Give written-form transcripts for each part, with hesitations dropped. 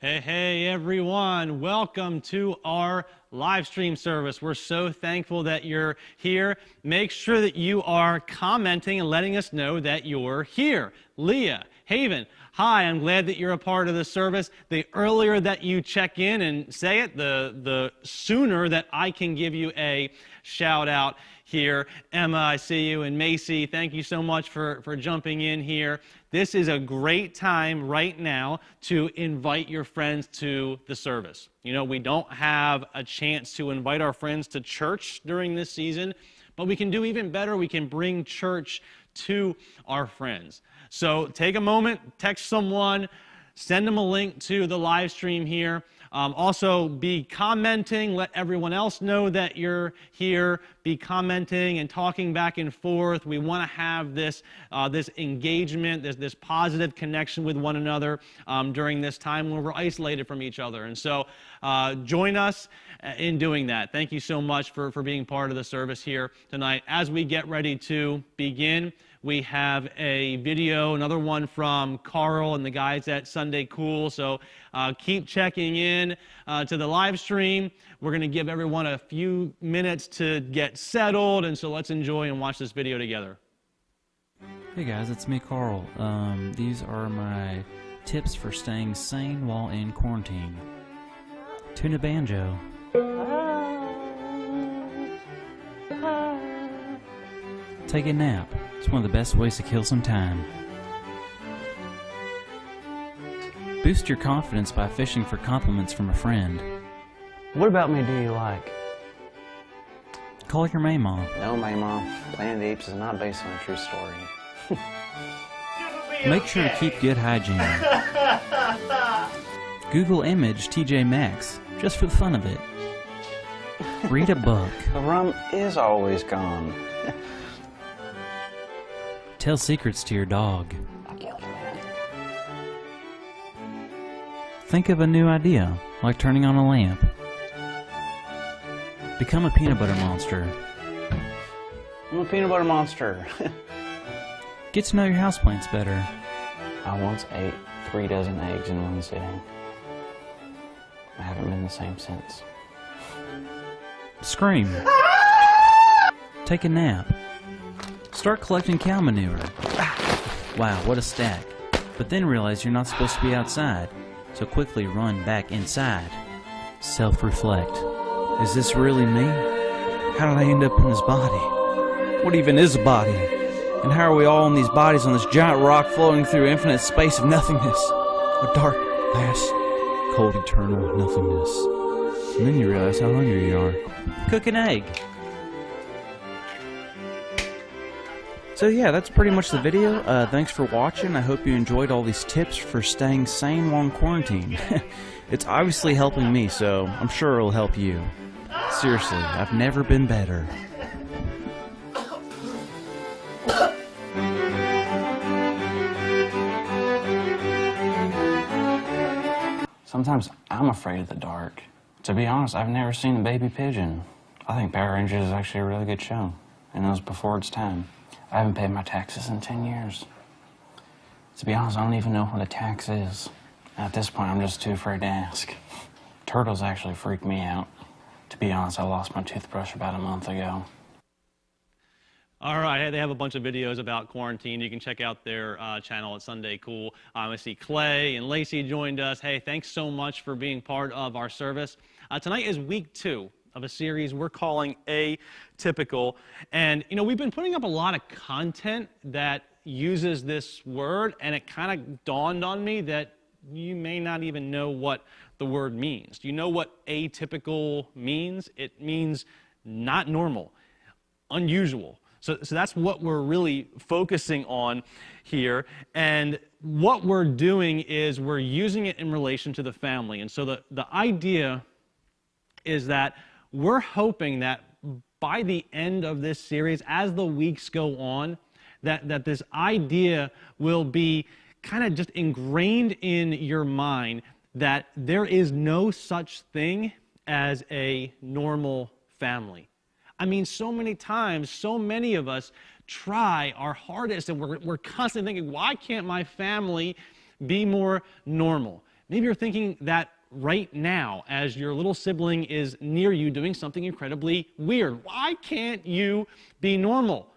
Hey everyone, welcome to our live stream service. We're so thankful that you're here. Make sure that you are commenting and letting us know that you're here. Leah, Haven, hi, I'm glad that you're a part of the service. The earlier that you check in and say it, the sooner that I can give you a shout out here. Emma, I see you, and Macy, thank you so much for jumping in here. This is a great time right now to invite your friends to the service. You know, we don't have a chance to invite our friends to church during this season, but we can do even better. We can bring church to our friends. So take a moment, text someone, send them a link to the live stream here. Also, be commenting. Let everyone else know that you're here. Be commenting and talking back and forth. We want to have this engagement, this positive connection with one another during this time when we're isolated from each other. And so join us in doing that. Thank you so much for being part of the service here tonight. As we get ready to begin, we have a video, another one from Carl and the guys at Sunday Cool. So keep checking in to the live stream. We're going to give everyone a few minutes to get settled, and so let's enjoy and watch this video together. Hey guys, it's me, Carl. These are my tips for staying sane while in quarantine. Tune a banjo. Take a nap. It's one of the best ways to kill some time. Boost your confidence by fishing for compliments from a friend. What about me do you like? Call your Mama. No, Mama. Planet of the Apes is not based on a true story. Make sure to keep good hygiene. Google image TJ Maxx, just for the fun of it. Read a book. The rum is always gone. Tell secrets to your dog. I killed a man. Think of a new idea, like turning on a lamp. Become a peanut butter monster. I'm a peanut butter monster. Get to know your houseplants better. I once ate 3 dozen eggs in one sitting. I haven't been the same since. Scream. Take a nap. Start collecting cow manure. Wow, what a stack. But then realize you're not supposed to be outside, so quickly run back inside. Self-reflect. Is this really me? How did I end up in this body? What even is a body? And how are we all in these bodies on this giant rock floating through infinite space of nothingness? A dark, vast, cold, eternal nothingness. And then you realize how hungry you are. Cook an egg. So yeah, that's pretty much the video. Thanks for watching. I hope you enjoyed all these tips for staying sane while in quarantine. It's obviously helping me, so I'm sure it'll help you. Seriously, I've never been better. Sometimes I'm afraid of the dark. To be honest, I've never seen a baby pigeon. I think Power Rangers is actually a really good show, and it was before its time. I haven't paid my taxes in 10 years. To be honest, I don't even know what a tax is. At this point, I'm just too afraid to ask. Turtles actually freak me out. To be honest, I lost my toothbrush about a month ago. All right, they have a bunch of videos about quarantine. You can check out their channel at Sunday Cool. I see Clay and Lacey joined us. Hey, thanks so much for being part of our service. Tonight is week 2 of a series we're calling Atypical. And, you know, we've been putting up a lot of content that uses this word, and it kind of dawned on me that you may not even know what the word means. Do you know what atypical means? It means not normal, unusual. So that's what we're really focusing on here. And what we're doing is we're using it in relation to the family. And so the idea is that we're hoping that by the end of this series, as the weeks go on, that this idea will be kind of just ingrained in your mind that there is no such thing as a normal family. I mean, so many times, so many of us try our hardest, and we're constantly thinking, why can't my family be more normal? Maybe you're thinking that right now as your little sibling is near you doing something incredibly weird. Why can't you be normal?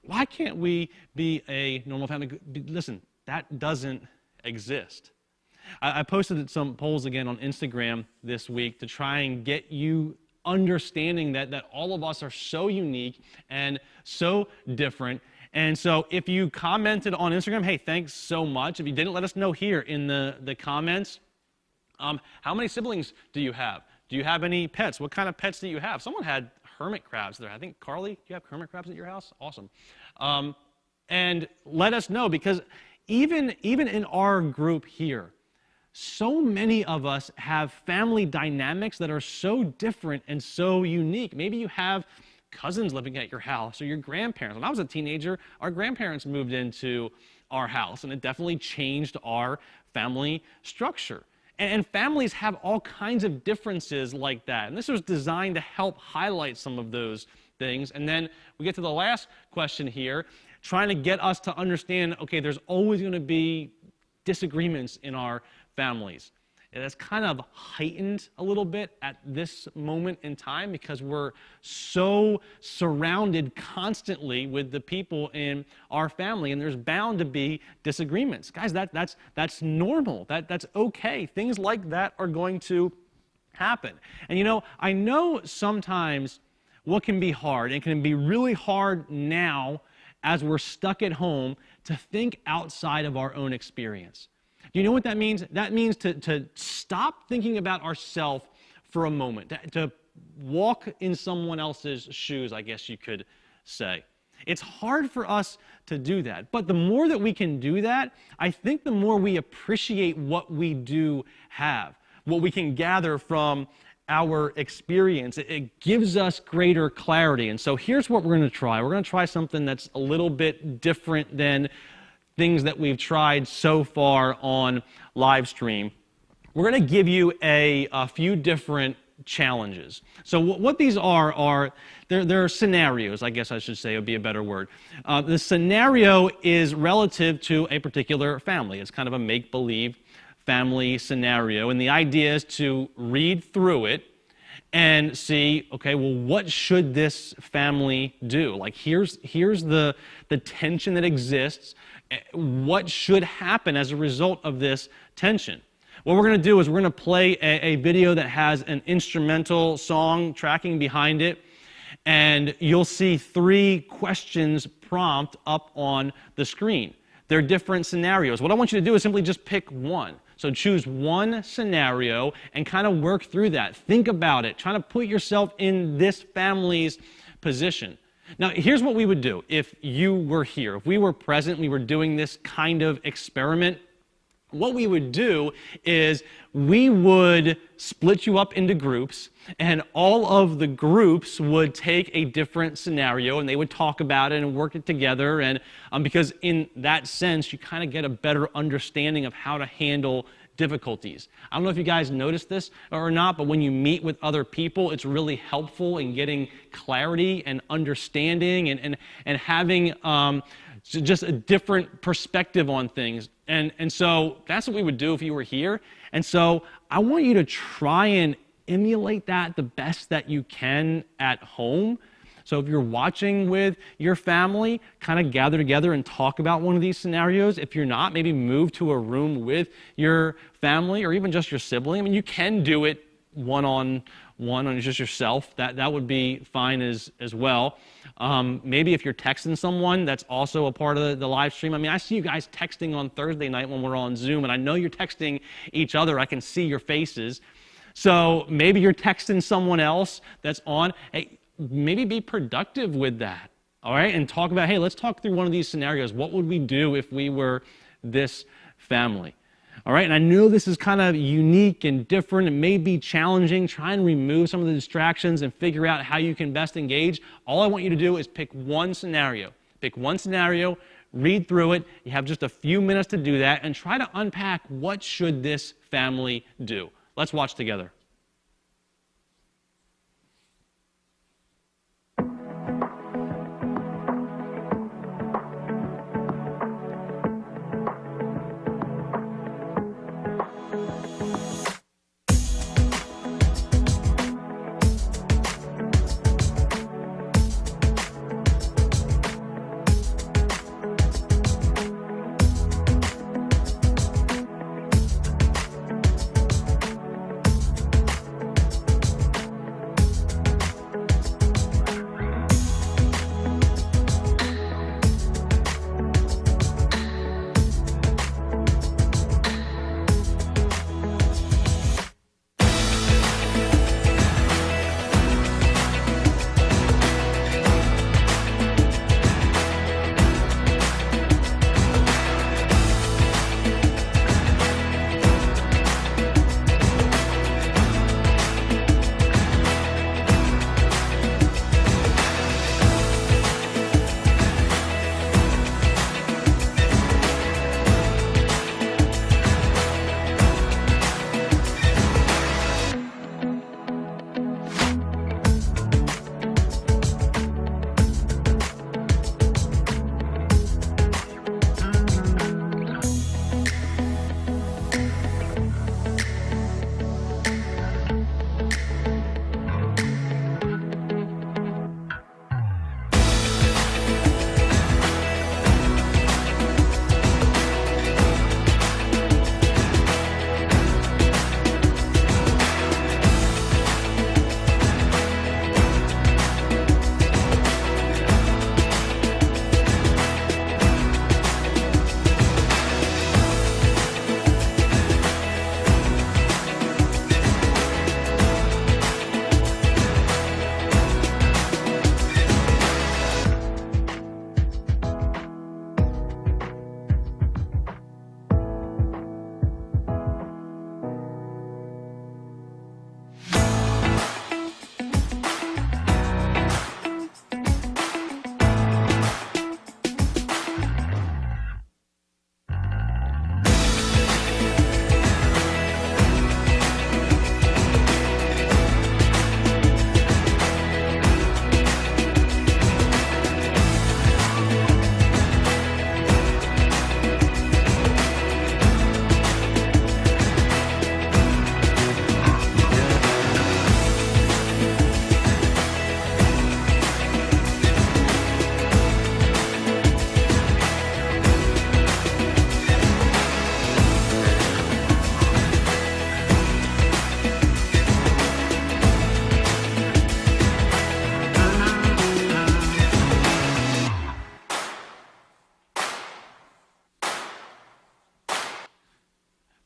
Why can't we be a normal family? Listen, that doesn't exist. I posted some polls again on Instagram this week to try and get you understanding that all of us are so unique and so different. And so if you commented on Instagram, hey, thanks so much. If you didn't, let us know here in the comments. How many siblings do you have? Do you have any pets? What kind of pets do you have? Someone had hermit crabs there. I think, Carly, do you have hermit crabs at your house? Awesome. And let us know, because even in our group here, so many of us have family dynamics that are so different and so unique. Maybe you have cousins living at your house or your grandparents. When I was a teenager, our grandparents moved into our house, and it definitely changed our family structure. And families have all kinds of differences like that. And this was designed to help highlight some of those things. And then we get to the last question here, trying to get us to understand, okay, there's always going to be disagreements in our families. And that's kind of heightened a little bit at this moment in time because we're so surrounded constantly with the people in our family, and there's bound to be disagreements. Guys, that's normal. That's okay. Things like that are going to happen. And you know, I know sometimes what can be hard, and can be really hard now as we're stuck at home, to think outside of our own experience. Do you know what that means? That means to stop thinking about ourselves for a moment, to walk in someone else's shoes, I guess you could say. It's hard for us to do that, but the more that we can do that, I think the more we appreciate what we do have, what we can gather from our experience. It gives us greater clarity. And so here's what we're going to try. We're going to try something that's a little bit different than things that we've tried so far on Livestream. We're going to give you a few different challenges. So what these are they're scenarios, I guess I should say would be a better word. The scenario is relative to a particular family. It's kind of a make-believe family scenario, and the idea is to read through it and see, okay, well, what should this family do? Like, here's the tension that exists. What should happen as a result of this tension? What we're going to do is we're going to play a video that has an instrumental song tracking behind it, and you'll see 3 questions prompt up on the screen. They're different scenarios. What I want you to do is simply just pick one. So choose one scenario and kind of work through that. Think about it. Try to put yourself in this family's position. Now, here's what we would do if you were here. If we were present, we were doing this kind of experiment, what we would do is we would split you up into groups, and all of the groups would take a different scenario, and they would talk about it and work it together. And because in that sense, you kind of get a better understanding of how to handle difficulties. I don't know if you guys noticed this or not, but when you meet with other people, it's really helpful in getting clarity and understanding and having just a different perspective on things. And so that's what we would do if you were here. And so I want you to try and emulate that the best that you can at home. So if you're watching with your family, kind of gather together and talk about one of these scenarios. If you're not, maybe move to a room with your family or even just your sibling. I mean, you can do it one-on-one, on just yourself. That would be fine as well. Maybe if you're texting someone, that's also a part of the live stream. I mean, I see you guys texting on Thursday night when we're on Zoom, and I know you're texting each other. I can see your faces. So maybe you're texting someone else that's on. Hey, maybe be productive with that, all right? And talk about, hey, let's talk through one of these scenarios. What would we do if we were this family? All right, and I know this is kind of unique and different. It may be challenging. Try and remove some of the distractions and figure out how you can best engage. All I want you to do is pick one scenario. Pick one scenario, read through it. You have just a few minutes to do that, and try to unpack what should this family do. Let's watch together.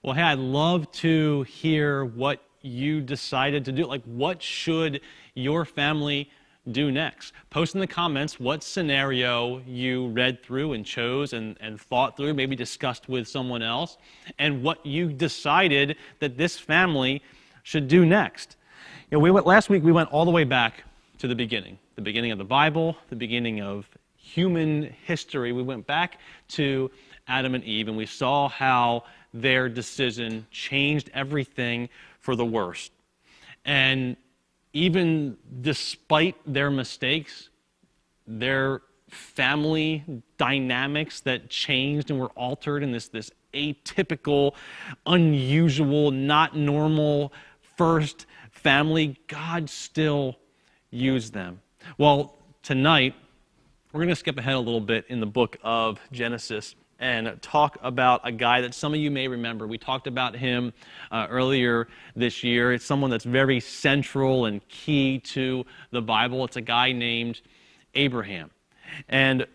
Well, hey, I'd love to hear what you decided to do. Like, what should your family do next? Post in the comments what scenario you read through and chose and thought through, maybe discussed with someone else, and what you decided that this family should do next. You know, last week we went all the way back to the beginning of the Bible, the beginning of human history. We went back to Adam and Eve, and we saw how their decision changed everything for the worst. And even despite their mistakes, their family dynamics that changed and were altered in this atypical, unusual, not normal first family, God still used them. Well, tonight, we're going to skip ahead a little bit in the book of Genesis and talk about a guy that some of you may remember. We talked about him earlier this year. It's someone that's very central and key to the Bible. It's a guy named Abraham. And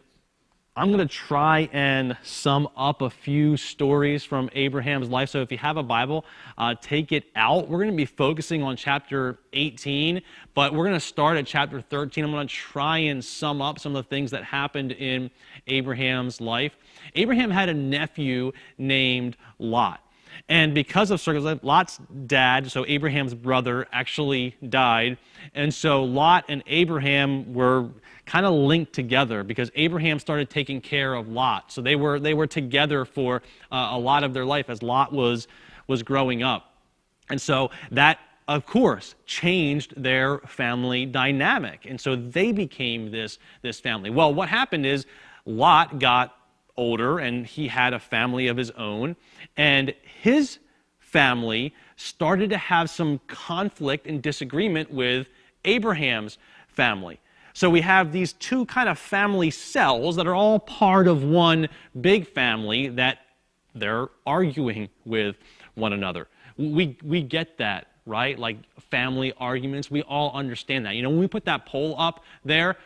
I'm going to try and sum up a few stories from Abraham's life. So if you have a Bible, take it out. We're going to be focusing on chapter 18, but we're going to start at chapter 13. I'm going to try and sum up some of the things that happened in Abraham's life. Abraham had a nephew named Lot. And because of circumstances, Lot's dad, so Abraham's brother, actually died. And so Lot and Abraham were kind of linked together because Abraham started taking care of Lot. So they were together for a lot of their life as Lot was growing up. And so that, of course, changed their family dynamic. And so they became this family. Well, what happened is Lot got older and he had a family of his own, and his family started to have some conflict and disagreement with Abraham's family. So we have these two kind of family cells that are all part of one big family that they're arguing with one another. We get that, right? Like family arguments, we all understand that. You know, when we put that poll up there,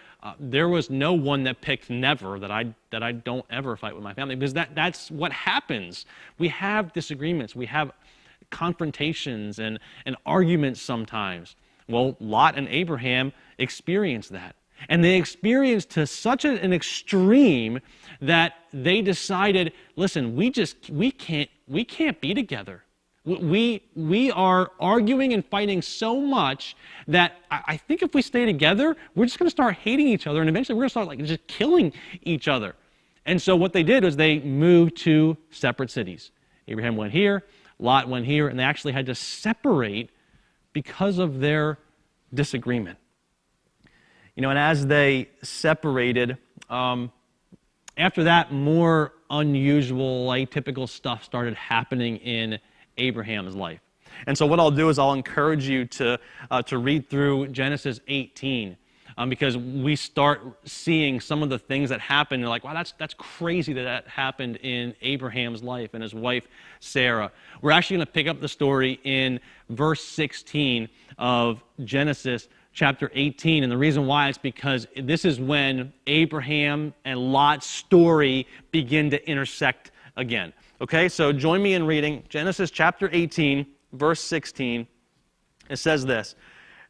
there was no one that picked never, that I don't ever fight with my family, because that's what happens. We have disagreements, we have confrontations and arguments sometimes. Well, Lot and Abraham experienced that. And they experienced to such an extreme that they decided, listen, we can't be together. We are arguing and fighting so much that I think if we stay together, we're just going to start hating each other, and eventually we're going to start just killing each other. And so what they did was they moved to separate cities. Abraham went here, Lot went here, and they actually had to separate because of their disagreement. You know, and as they separated, after that, more unusual, atypical stuff started happening in Abraham's life. And so what I'll do is I'll encourage you to read through Genesis 18 because we start seeing some of the things that happened. You're like, wow, that's crazy that happened in Abraham's life and his wife Sarah. We're actually going to pick up the story in verse 16 of Genesis chapter 18, and the reason why is because this is when Abraham and Lot's story begin to intersect again. Okay, so join me in reading Genesis chapter 18, verse 16. It says this: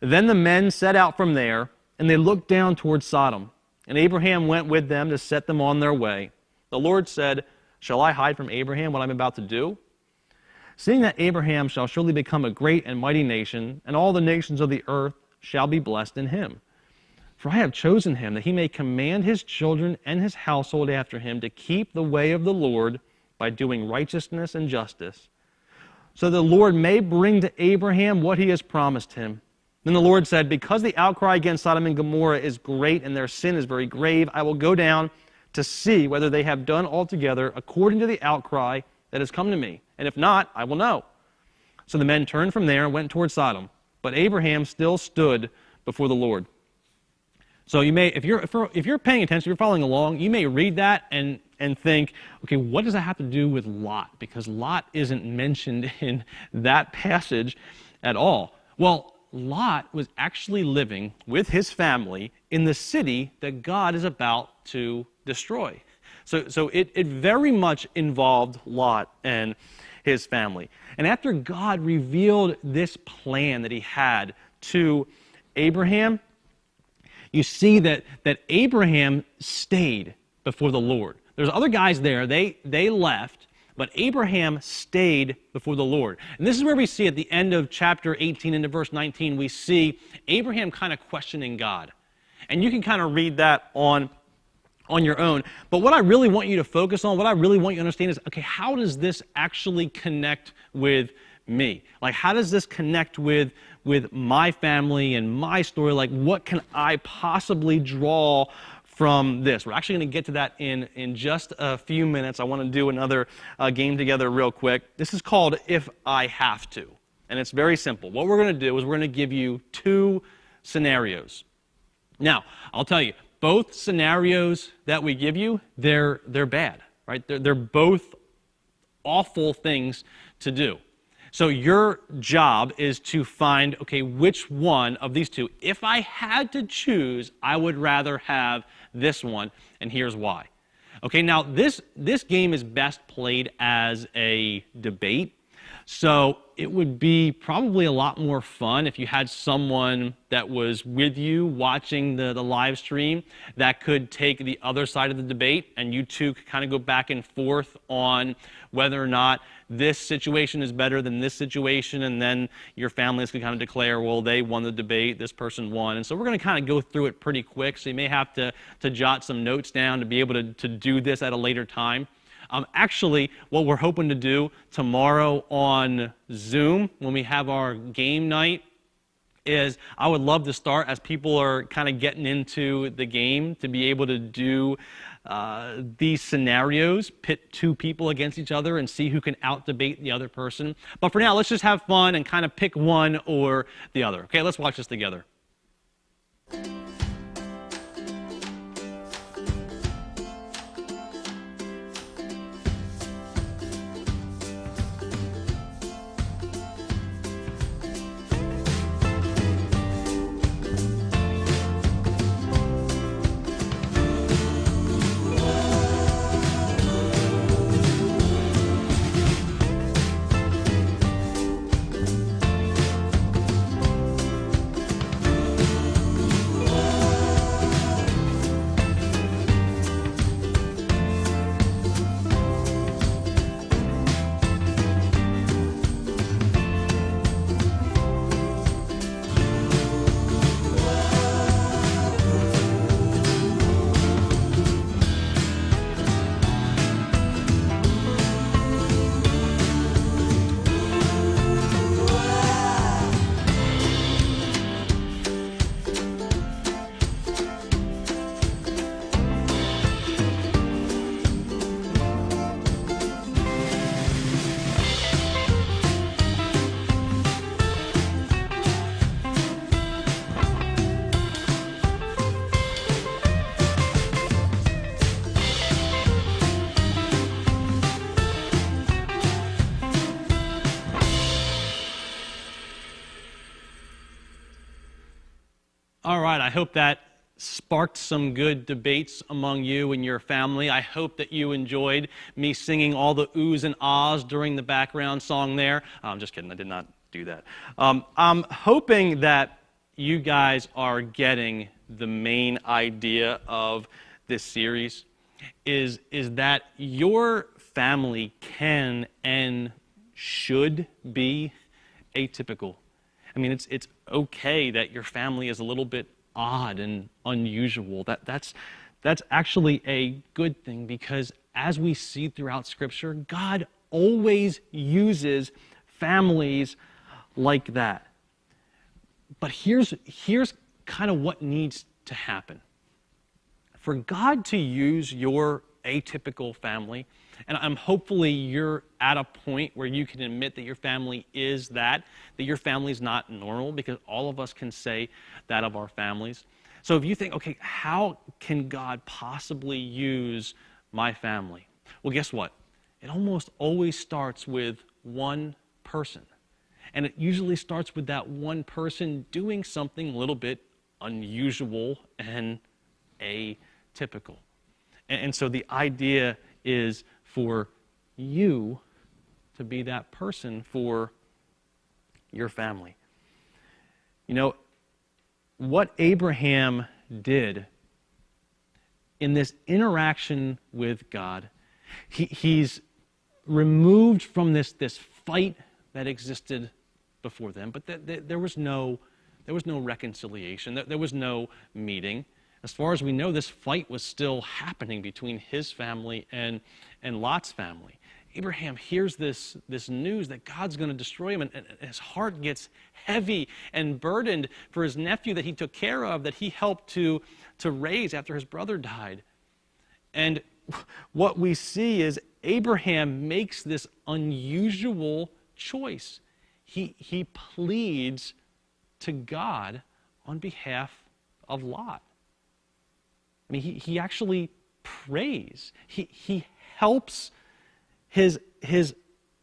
Then the men set out from there, and they looked down toward Sodom. And Abraham went with them to set them on their way. The Lord said, Shall I hide from Abraham what I'm about to do? Seeing that Abraham shall surely become a great and mighty nation, and all the nations of the earth shall be blessed in him. For I have chosen him, that he may command his children and his household after him to keep the way of the Lord by doing righteousness and justice, so the Lord may bring to Abraham what he has promised him. Then the Lord said, Because the outcry against Sodom and Gomorrah is great and their sin is very grave, I will go down to see whether they have done altogether according to the outcry that has come to me. And if not, I will know. So the men turned from there and went toward Sodom. But Abraham still stood before the Lord. So you may, if you're paying attention, if you're following along, you may read that and think, okay, what does that have to do with Lot? Because Lot isn't mentioned in that passage at all. Well, Lot was actually living with his family in the city that God is about to destroy. So it very much involved Lot and his family. And after God revealed this plan that he had to Abraham, you see that Abraham stayed before the Lord. There's other guys there. They left, but Abraham stayed before the Lord. And this is where we see at the end of chapter 18 into verse 19, we see Abraham kind of questioning God. And you can kind of read that on your own. But what I really want you to focus on, what I really want you to understand is, okay, how does this actually connect with me? Like, how does this connect with my family and my story? Like, what can I possibly draw from this? We're actually going to get to that in just a few minutes. I want to do another game together real quick. This is called If I Have To. And it's very simple. What we're going to do is we're going to give you two scenarios. Now, I'll tell you, both scenarios that we give you, they're bad, right? They're both awful things to do. So your job is to find, okay, which one of these two, if I had to choose, I would rather have this one, and here's why. Okay, now this game is best played as a debate. So it would be probably a lot more fun if you had someone that was with you watching the live stream that could take the other side of the debate, and you two could kind of go back and forth on whether or not this situation is better than this situation, and then your families could kind of declare, well, they won the debate, this person won. And so we're going to kind of go through it pretty quick, so you may have to jot some notes down to be able to do this at a later time. Actually, what we're hoping to do tomorrow on Zoom, when we have our game night, is I would love to start as people are kind of getting into the game to be able to do these scenarios, pit two people against each other and see who can out-debate the other person. But for now, let's just have fun and kind of pick one or the other. Okay, let's watch this together. All right, I hope that sparked some good debates among you and your family. I hope that you enjoyed me singing all the oohs and ahs during the background song there. I'm just kidding, I did not do that. I'm hoping that you guys are getting the main idea of this series is that your family can and should be atypical. I mean, it's okay that your family is a little bit odd and unusual. That's actually a good thing, because as we see throughout Scripture, God always uses families like that. But here's kind of what needs to happen. For God to use your atypical family, and hopefully you're at a point where you can admit that your family is that your family's not normal, because all of us can say that of our families. So if you think, okay, how can God possibly use my family? Well, guess what? It almost always starts with one person. And it usually starts with that one person doing something a little bit unusual and atypical. And so the idea is for you to be that person for your family. You know, what Abraham did in this interaction with God, he's removed from this fight that existed before them, but there was no reconciliation, there was no meeting. As far as we know, this fight was still happening between his family and Lot's family. Abraham hears this news that God's going to destroy him, and his heart gets heavy and burdened for his nephew that he took care of, that he helped to raise after his brother died. And what we see is Abraham makes this unusual choice. He pleads to God on behalf of Lot. I mean, he actually prays. He helps his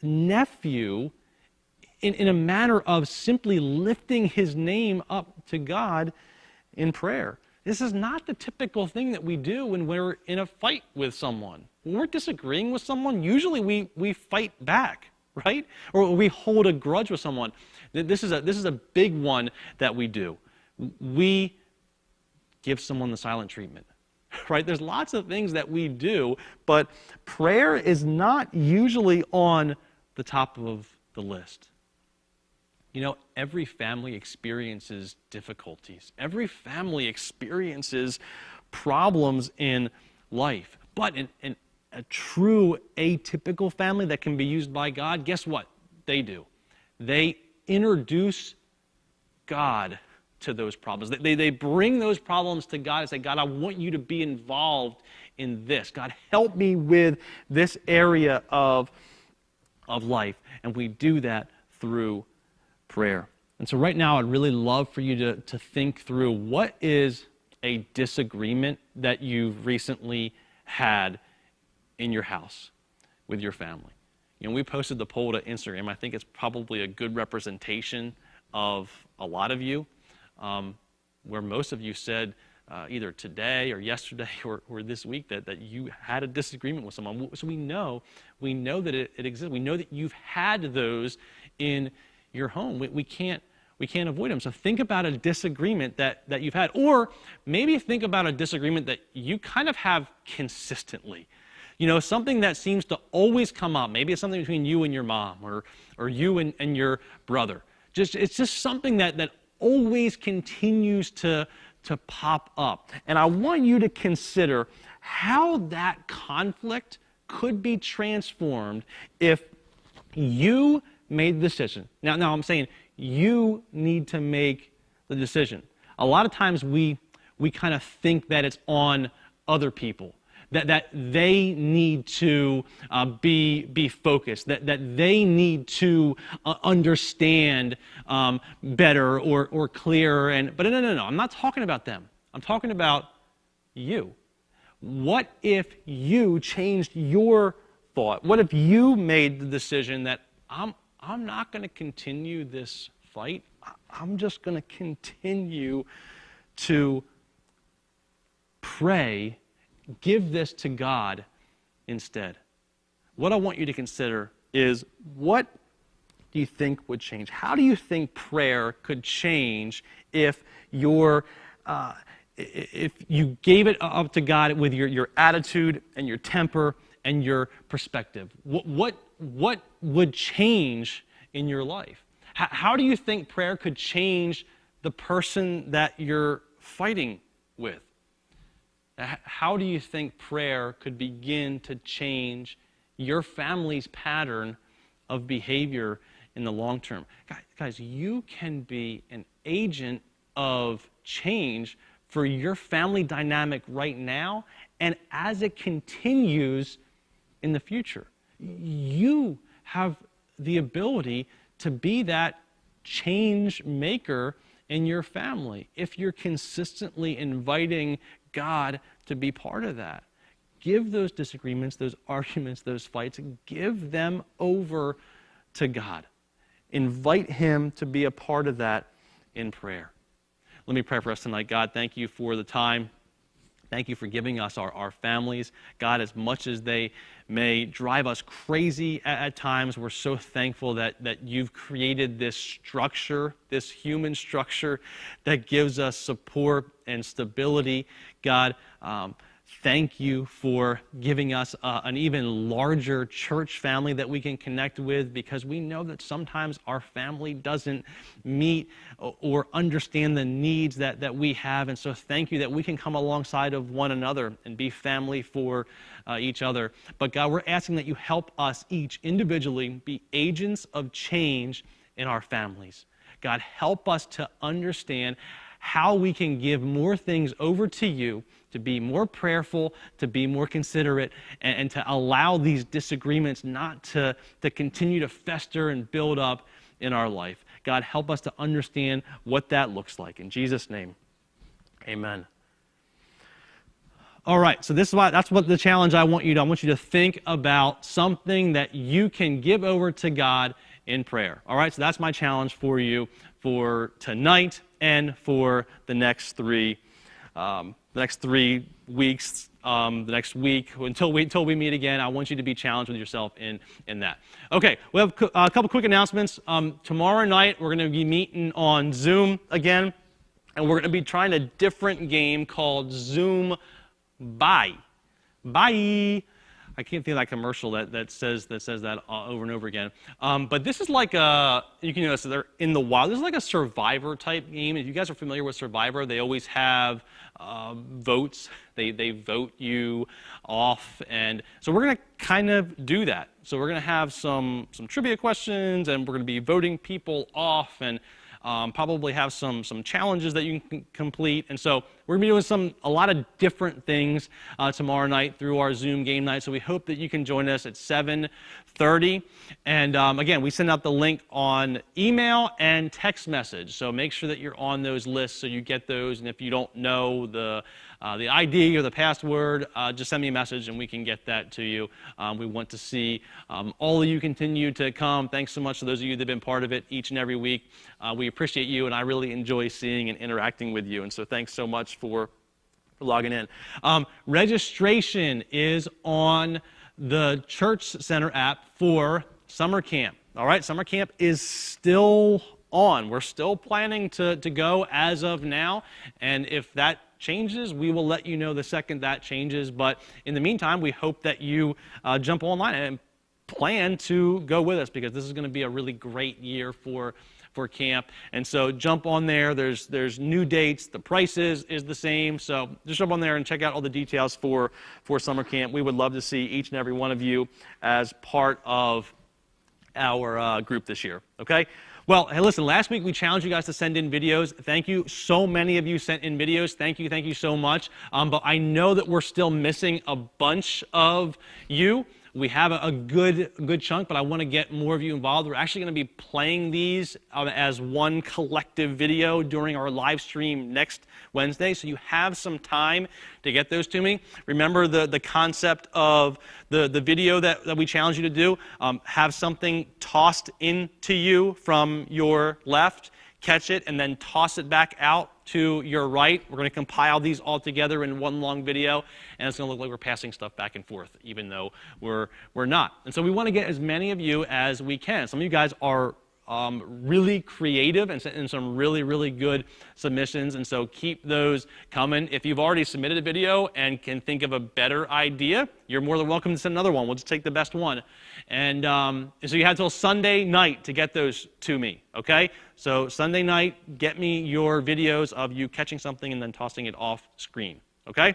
nephew in a manner of simply lifting his name up to God in prayer. This is not the typical thing that we do when we're in a fight with someone. When we're disagreeing with someone, usually we fight back, right? Or we hold a grudge with someone. This is a big one that we do. We give someone the silent treatment, right? There's lots of things that we do, but prayer is not usually on the top of the list. You know, every family experiences difficulties. Every family experiences problems in life. But in a true atypical family that can be used by God, guess what they do? They introduce God to those problems. They bring those problems to God and say, God, I want you to be involved in this. God, help me with this area of life. And we do that through prayer. And so right now, I'd really love for you to think through what is a disagreement that you've recently had in your house with your family. You know, we posted the poll to Instagram. I think it's probably a good representation of a lot of you, where most of you said either today or yesterday or this week that you had a disagreement with someone. So we know that it exists. We know that you've had those in your home. We can't avoid them. So think about a disagreement that you've had, or maybe think about a disagreement that you kind of have consistently. You know, something that seems to always come up. Maybe it's something between you and your mom, or you and your brother. It's just something that always continues to pop up. And I want you to consider how that conflict could be transformed if you made the decision. Now I'm saying you need to make the decision. A lot of times we kind of think that it's on other people, that they need to be focused, that they need to understand better or clearer. But no, I'm not talking about them. I'm talking about you. What if you changed your thought? What if you made the decision that I'm not going to continue this fight. I'm just going to continue to pray, give this to God instead. What I want you to consider is, what do you think would change? How do you think prayer could change if you gave it up to God with your attitude and your temper and your perspective? What would change in your life? How do you think prayer could change the person that you're fighting with? How do you think prayer could begin to change your family's pattern of behavior in the long term? Guys, you can be an agent of change for your family dynamic right now, and as it continues in the future. You have the ability to be that change maker in your family if you're consistently inviting God to be part of that. Give those disagreements, those arguments, those fights, give them over to God. Invite Him to be a part of that in prayer. Let me pray for us tonight. God, thank you for the time Thank you for giving us our families. God, as much as they may drive us crazy at times, we're so thankful that you've created this structure, this human structure that gives us support and stability. God, thank you for giving us an even larger church family that we can connect with, because we know that sometimes our family doesn't meet or understand the needs that we have. And so thank you that we can come alongside of one another and be family for each other. But God, we're asking that you help us each individually be agents of change in our families. God, help us to understand how we can give more things over to you, to be more prayerful, to be more considerate, and to allow these disagreements not to continue to fester and build up in our life. God, help us to understand what that looks like. In Jesus' name, amen. All right, so that's what the challenge I want you to think about something that you can give over to God in prayer. All right, so that's my challenge for you for tonight and for the next 3 weeks, the next week, until we meet again. I want you to be challenged with yourself in that. Okay, we have a couple quick announcements. Tomorrow night, we're going to be meeting on Zoom again, and we're going to be trying a different game called Zoom Bye. Bye. I can't think of that commercial that says that over and over again. But this is like you can notice they're in the wild. This is like a Survivor type game. If you guys are familiar with Survivor, they always have votes. They vote you off, and so we're going to kind of do that. So we're going to have some trivia questions, and we're going to be voting people off, and probably have some challenges that you can complete. And so we're going to be doing a lot of different things tomorrow night through our Zoom game night. So we hope that you can join us at 7:30. And again, we send out the link on email and text message. So make sure that you're on those lists so you get those. And if you don't know the ID or the password, just send me a message and we can get that to you. We want to see all of you continue to come. Thanks so much to those of you that have been part of it each and every week. We appreciate you, and I really enjoy seeing and interacting with you. And so thanks so much for logging in. Registration is on the Church Center app for summer camp. All right, summer camp is still on. We're still planning to go as of now, and if that changes, we will let you know the second that changes. But in the meantime, we hope that you jump online and plan to go with us, because this is going to be a really great year for camp. And so jump on there. There's new dates. The price is the same. So just jump on there and check out all the details for summer camp. We would love to see each and every one of you as part of our group this year. Okay? Well, hey, listen, last week we challenged you guys to send in videos. Thank you. So many of you sent in videos. Thank you so much. But I know that we're still missing a bunch of you. We have a good chunk, but I want to get more of you involved. We're actually going to be playing these as one collective video during our live stream next Wednesday, so you have some time to get those to me. Remember the concept of the video that we challenge you to do. Have something tossed into you from your left, catch it, and then toss it back out to your right. We're going to compile these all together in one long video, and it's going to look like we're passing stuff back and forth, even though we're not. And so we want to get as many of you as we can. Some of you guys are really creative and sent in some really good submissions, and so keep those coming. If you've already submitted a video and can think of a better idea, you're more than welcome to send another one. We'll just take the best one. And so you have till Sunday night to get those to me, okay? So Sunday night, get me your videos of you catching something and then tossing it off screen, okay?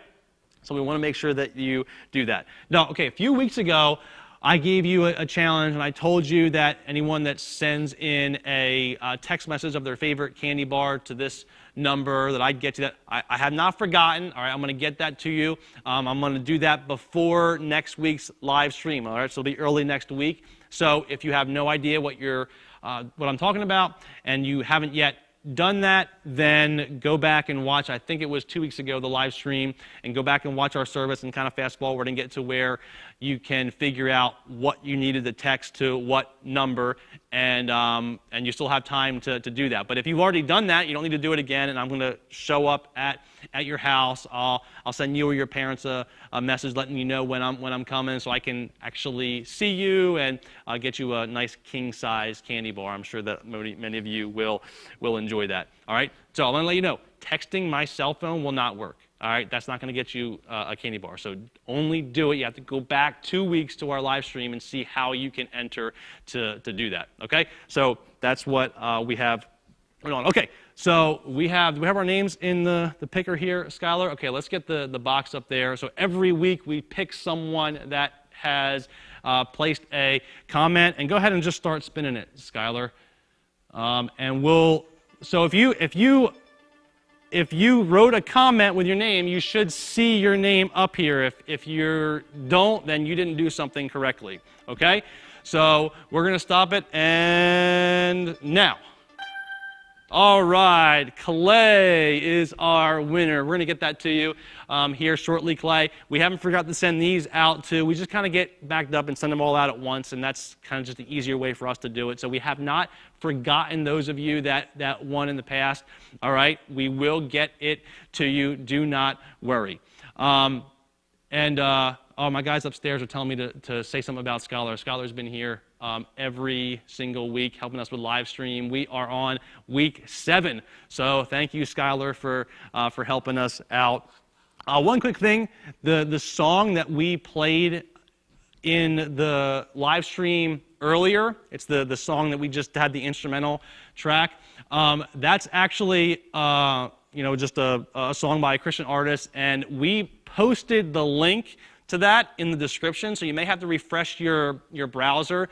So we want to make sure that you do that. Now, okay, a few weeks ago, I gave you a challenge, and I told you that anyone that sends in a text message of their favorite candy bar to this number, that I'd get to that. I have not forgotten. All right, I'm going to get that to you. I'm going to do that before next week's live stream. All right, so it'll be early next week. So if you have no idea what I'm talking about, and you haven't yet done that, then go back and watch, I think it was 2 weeks ago, the live stream, and go back and watch our service and kind of fast forward and get to where you can figure out what you needed to text to what number, and you still have time to do that. But if you've already done that, you don't need to do it again, and I'm going to show up at at your house. I'll send you or your parents a message letting you know when I'm coming, so I can actually see you and get you a nice king-size candy bar. I'm sure that many of you will enjoy that. All right. So I'm going to let you know, texting my cell phone will not work. All right, that's not going to get you a candy bar. So only do it. You have to go back 2 weeks to our live stream and see how you can enter to do that. Okay, so that's what we have going on. Okay, so do we have our names in the picker here, Skylar? Okay, let's get the box up there. So every week we pick someone that has placed a comment, and go ahead and just start spinning it, Skylar. And we'll. So if you wrote a comment with your name, you should see your name up here. If you don't, then you didn't do something correctly. Okay? So we're going to stop it, and now. All right, Clay is our winner. We're going to get that to you here shortly, Clay. We haven't forgot to send these out, too. We just kind of get backed up and send them all out at once, and that's kind of just an easier way for us to do it. So we have not forgotten those of you that won in the past. All right, we will get it to you. Do not worry. Oh, my guys upstairs are telling me to say something about Skylar. Skylar's been here every single week helping us with live stream. We are on week 7. So thank you, Skylar, for helping us out. One quick thing, the song that we played in the live stream earlier, it's the song that we just had the instrumental track. That's actually just a song by a Christian artist, and we posted the link to that in the description, so you may have to refresh your browser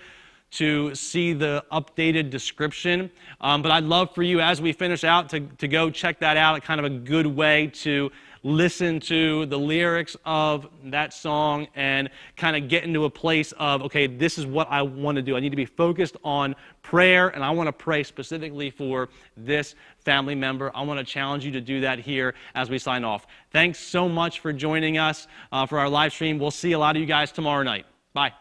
to see the updated description. But I'd love for you, as we finish out, to go check that out. Kind of a good way to listen to the lyrics of that song and kind of get into a place of, okay, this is what I want to do. I need to be focused on prayer, and I want to pray specifically for this family member. I want to challenge you to do that here as we sign off. Thanks so much for joining us for our live stream. We'll see a lot of you guys tomorrow night. Bye.